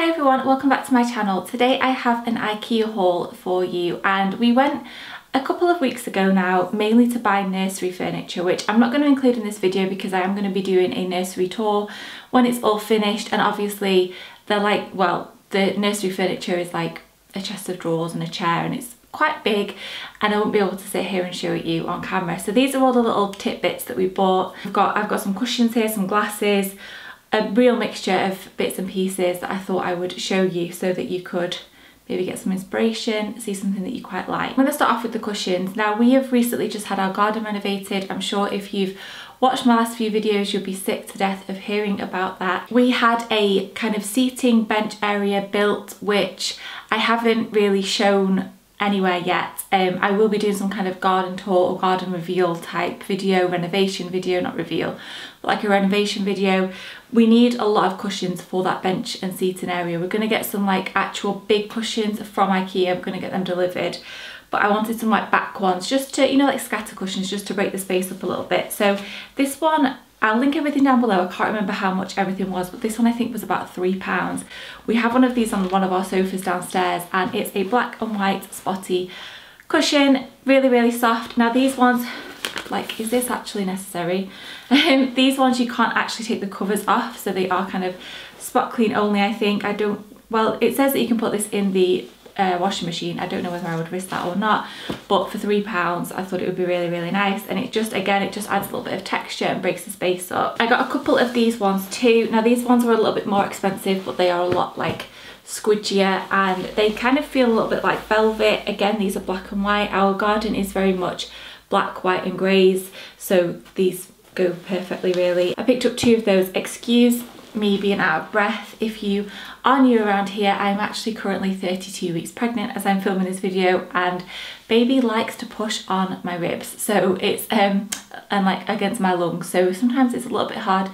Hi everyone, welcome back to my channel. Today I have an IKEA haul for you, and we went a couple of weeks ago now mainly to buy nursery furniture, which I'm not going to include in this video because I am going to be doing a nursery tour when it's all finished. And obviously they're like, well, the nursery furniture is like a chest of drawers and a chair, and it's quite big and I won't be able to sit here and show it you on camera. So these are all the little tidbits that we bought. I've got some cushions here, some glasses, a real mixture of bits and pieces that I thought I would show you so that you could maybe get some inspiration, see something that you quite like. I'm going to start off with the cushions. Now, we have recently just had our garden renovated. I'm sure if you've watched my last few videos you'll be sick to death of hearing about that. We had a kind of seating bench area built, which I haven't really shown anywhere yet. I will be doing some kind of garden tour or garden reveal type video, renovation video, not reveal, but like a renovation video. We need a lot of cushions for that bench and seating area. We're going to get some like actual big cushions from IKEA. We're going to get them delivered, but I wanted some like back ones just to, you know, like scatter cushions, just to break the space up a little bit. So this one, I'll link everything down below. I can't remember how much everything was, but this one I think was about £3. We have one of these on one of our sofas downstairs, and it's a black and white spotty cushion, really, really soft. Now these ones, like, is this actually necessary? These ones you can't actually take the covers off, so they are kind of spot clean only, I think. Well, it says that you can put this in the washing machine. I don't know whether I would risk that or not, but for £3 I thought it would be really, really nice. And it just, again, it just adds a little bit of texture and breaks the space up. I got a couple of these ones too. Now these ones were a little bit more expensive, but they are a lot like squidgier and they kind of feel a little bit like velvet. Again, these are black and white. Our garden is very much black, white and greys, so these go perfectly really. I picked up 2 of those. Excuse me being out of breath. If you are new around here, I'm actually currently 32 weeks pregnant as I'm filming this video, and baby likes to push on my ribs, so it's and like against my lungs, so sometimes it's a little bit hard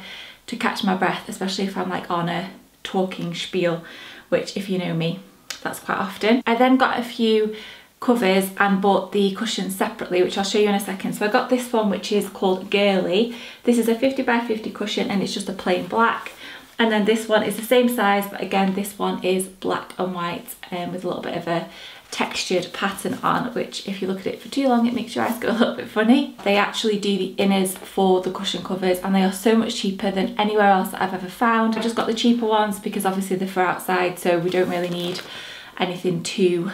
to catch my breath, especially if I'm like on a talking spiel, which if you know me, that's quite often. I then got a few covers and bought the cushions separately, which I'll show you in a second. So I got this one, which is called Girly. This is a 50 by 50 cushion and it's just a plain black. And then this one is the same size, but again, this one is black and white with a little bit of a textured pattern on, which if you look at it for too long, it makes your eyes go a little bit funny. They actually do the inners for the cushion covers and they are so much cheaper than anywhere else that I've ever found. I just got the cheaper ones because obviously they're for outside, so we don't really need anything too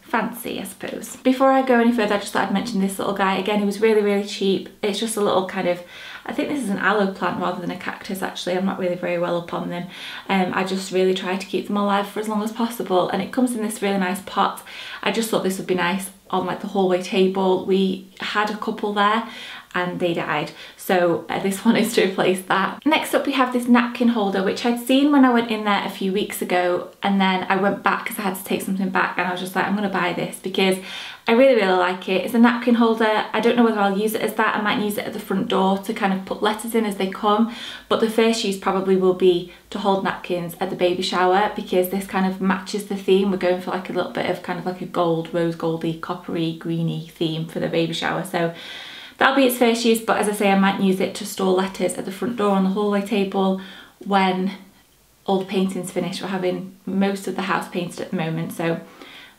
fancy, I suppose. Before I go any further, I just thought I'd mention this little guy. Again, he was really, really cheap. It's just a little kind of, I think this is an aloe plant rather than a cactus actually. I'm not really very well up on them. I just really try to keep them alive for as long as possible, and it comes in this really nice pot. I just thought this would be nice on like the hallway table. We had a couple there and they died, so this one is to replace that. Next up we have this napkin holder, which I'd seen when I went in there a few weeks ago, and then I went back because I had to take something back, and I was just like, I'm gonna buy this because I really, really like it. It's a napkin holder. I don't know whether I'll use it as that. I might use it at the front door to kind of put letters in as they come, but the first use probably will be to hold napkins at the baby shower because this kind of matches the theme. We're going for like a little bit of kind of like a gold, rose goldy, coppery, greeny theme for the baby shower, so that'll be its first use. But as I say, I might use it to store letters at the front door on the hallway table when all the painting's finished. We're having most of the house painted at the moment, so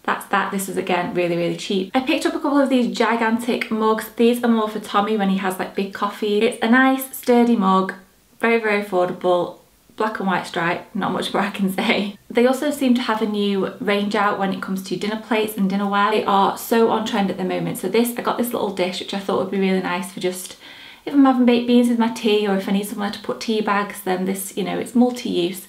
that's that. This is again really, really cheap. I picked up a couple of these gigantic mugs. These are more for Tommy when he has like big coffee. It's a nice sturdy mug, very, very affordable, black and white stripe, not much more I can say. They also seem to have a new range out when it comes to dinner plates and dinnerware. They are so on trend at the moment. So I got this little dish which I thought would be really nice for just if I'm having baked beans with my tea, or if I need somewhere to put tea bags, then this, you know, it's multi-use.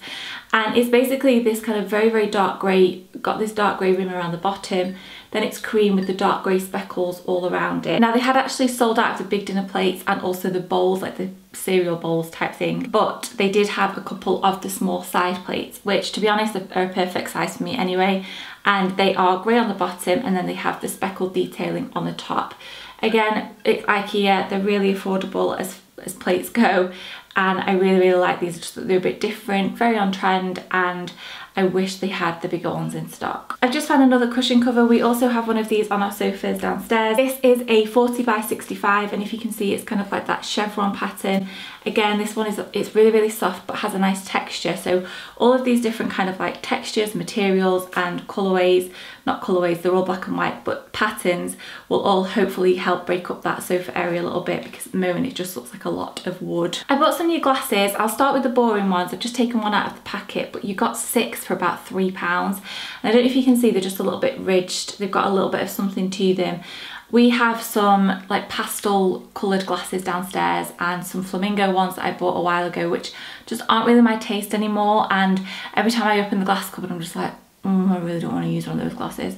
And it's basically this kind of very, very dark grey, got this dark grey rim around the bottom, then it's cream with the dark grey speckles all around it. Now they had actually sold out of the big dinner plates and also the bowls, like the cereal bowls type thing, but they did have a couple of the small side plates, which to be honest are a perfect size for me anyway, and they are grey on the bottom and then they have the speckled detailing on the top. Again, it's IKEA, they're really affordable as plates go, and I really, really like these. Just that they're a bit different, very on trend, and I wish they had the bigger ones in stock. I've just found another cushion cover. We also have one of these on our sofas downstairs. This is a 40 by 65, and if you can see, it's kind of like that chevron pattern. Again, this one it's really soft but has a nice texture. So all of these different kind of like textures, materials and colourways, not colourways, they're all black and white, but patterns will all hopefully help break up that sofa area a little bit, because at the moment it just looks like a lot of wood. I bought some new glasses. I'll start with the boring ones. I've just taken one out of the packet, but you got 6 for about £3. And I don't know if you can see, they're just a little bit ridged. They've got a little bit of something to them. We have some like pastel coloured glasses downstairs and some flamingo ones that I bought a while ago, which just aren't really my taste anymore. And every time I open the glass cupboard, I'm just like, I really don't want to use one of those glasses.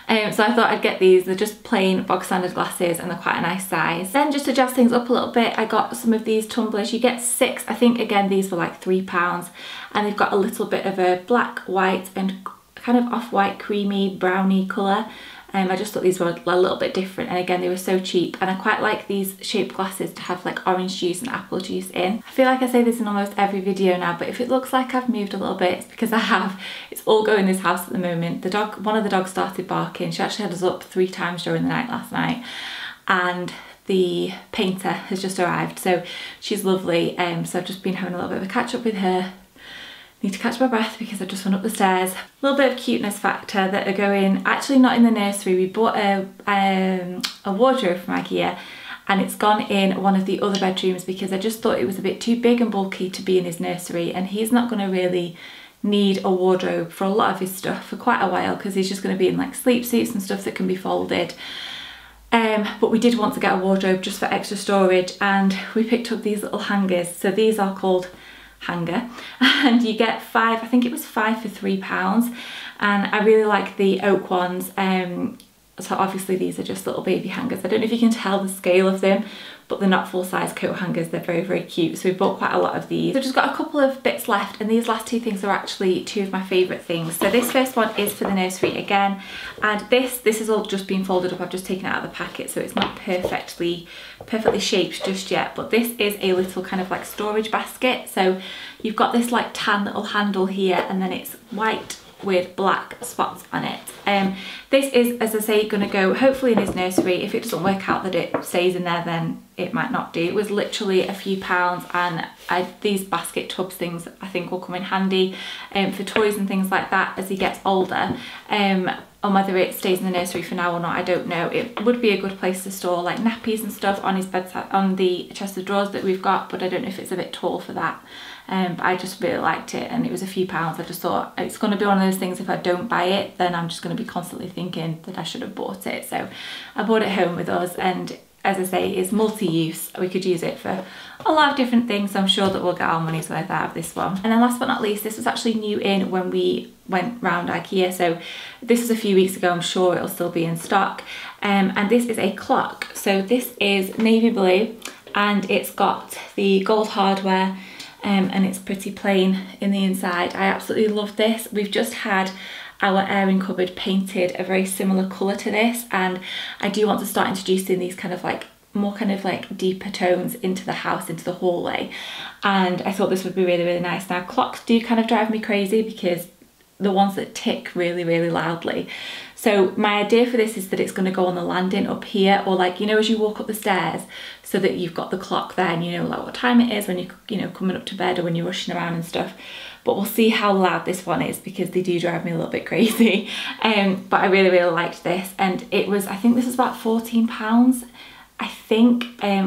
So I thought I'd get these. They're just plain bog standard glasses and they're quite a nice size. Then just to jazz things up a little bit, I got some of these tumblers. You get 6. I think again these were like £3, and they've got a little bit of a black, white and kind of off-white creamy browny colour. I just thought these were a little bit different, and again they were so cheap, and I quite like these shaped glasses to have like orange juice and apple juice in. I feel like I say this in almost every video now, but if it looks like I've moved a little bit, it's because I have. It's all go in this house at the moment. One of the dogs started barking. She actually had us up 3 times during the night last night, and the painter has just arrived, so she's lovely. So I've just been having a little bit of a catch up with her. Need to catch my breath because I just went up the stairs. A little bit of cuteness factor that are going, actually not in the nursery. We bought a wardrobe from IKEA, and it's gone in one of the other bedrooms because I just thought it was a bit too big and bulky to be in his nursery, and he's not going to really need a wardrobe for a lot of his stuff for quite a while, because he's just going to be in like sleep suits and stuff that can be folded. But we did want to get a wardrobe just for extra storage, and we picked up these little hangers. So these are called hanger, and you get 5, I think it was 5 for £3, and I really like the oak ones. So obviously these are just little baby hangers. I don't know if you can tell the scale of them, but they're not full-size coat hangers. They're very cute. So we bought quite a lot of these. So I've just got a couple of bits left, and these last 2 things are actually 2 of my favourite things. So this first one is for the nursery again, and this has all just been folded up. I've just taken it out of the packet, so it's not perfectly shaped just yet, but this is a little kind of like storage basket. So you've got this like tan little handle here, and then it's white with black spots on it. This is, as I say, going to go hopefully in his nursery. If it doesn't work out that it stays in there, then it might not do. It was literally a few pounds, and these basket tubs things I think will come in handy for toys and things like that as he gets older. And whether it stays in the nursery for now or not, I don't know. It would be a good place to store like nappies and stuff on his bedside, on the chest of drawers that we've got, but I don't know if it's a bit tall for that. But I just really liked it, and it was a few pounds. I just thought it's going to be one of those things, if I don't buy it, then I'm just going to be constantly thinking that I should have bought it. So I bought it home with us, and as I say, it's multi-use. We could use it for a lot of different things, so I'm sure that we'll get our money's worth out of this one. And then last but not least, this was actually new in when we went round IKEA, so this was a few weeks ago. I'm sure it'll still be in stock. And this is a clock. So this is navy blue, and it's got the gold hardware, and it's pretty plain in the inside. I absolutely love this. We've just had our airing cupboard painted a very similar colour to this, and I do want to start introducing these kind of like more kind of like deeper tones into the house, into the hallway, and I thought this would be really nice. Now clocks do kind of drive me crazy because the ones that tick really loudly. So my idea for this is that it's going to go on the landing up here, or like, you know, as you walk up the stairs, so that you've got the clock there and you know like what time it is when you're coming up to bed or when you're rushing around and stuff. But we'll see how loud this one is because they do drive me a little bit crazy. But I really liked this, and it was, I think this was about £14, I think,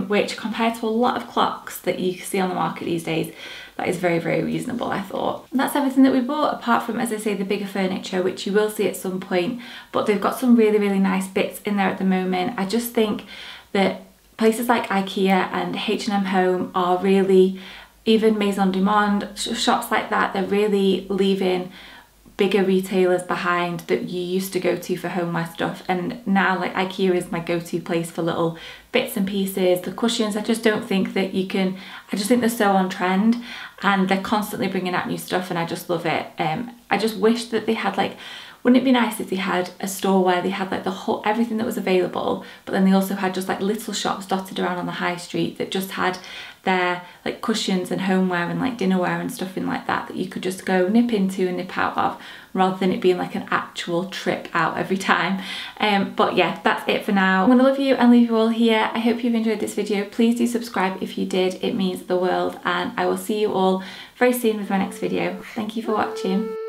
which compared to a lot of clocks that you see on the market these days, that is very reasonable, I thought. And that's everything that we bought, apart from, as I say, the bigger furniture, which you will see at some point, but they've got some really nice bits in there at the moment. I just think that places like IKEA and H&M Home are really, even Maison du Monde, shops like that, they're really leaving bigger retailers behind that you used to go to for homeware stuff, and now like IKEA is my go-to place for little bits and pieces. The cushions, I just don't think that you can, I just think they're so on trend, and they're constantly bringing out new stuff, and I just love it. I just wish that they had like Wouldn't it be nice if they had a store where they had like the whole, everything that was available, but then they also had just like little shops dotted around on the high street that just had their like cushions and homeware and like dinnerware and stuff in like that you could just go nip into and nip out of, rather than it being like an actual trip out every time. But yeah, that's it for now. I'm gonna love you and leave you all here. I hope you've enjoyed this video. Please do subscribe if you did, it means the world, and I will see you all very soon with my next video. Thank you for watching.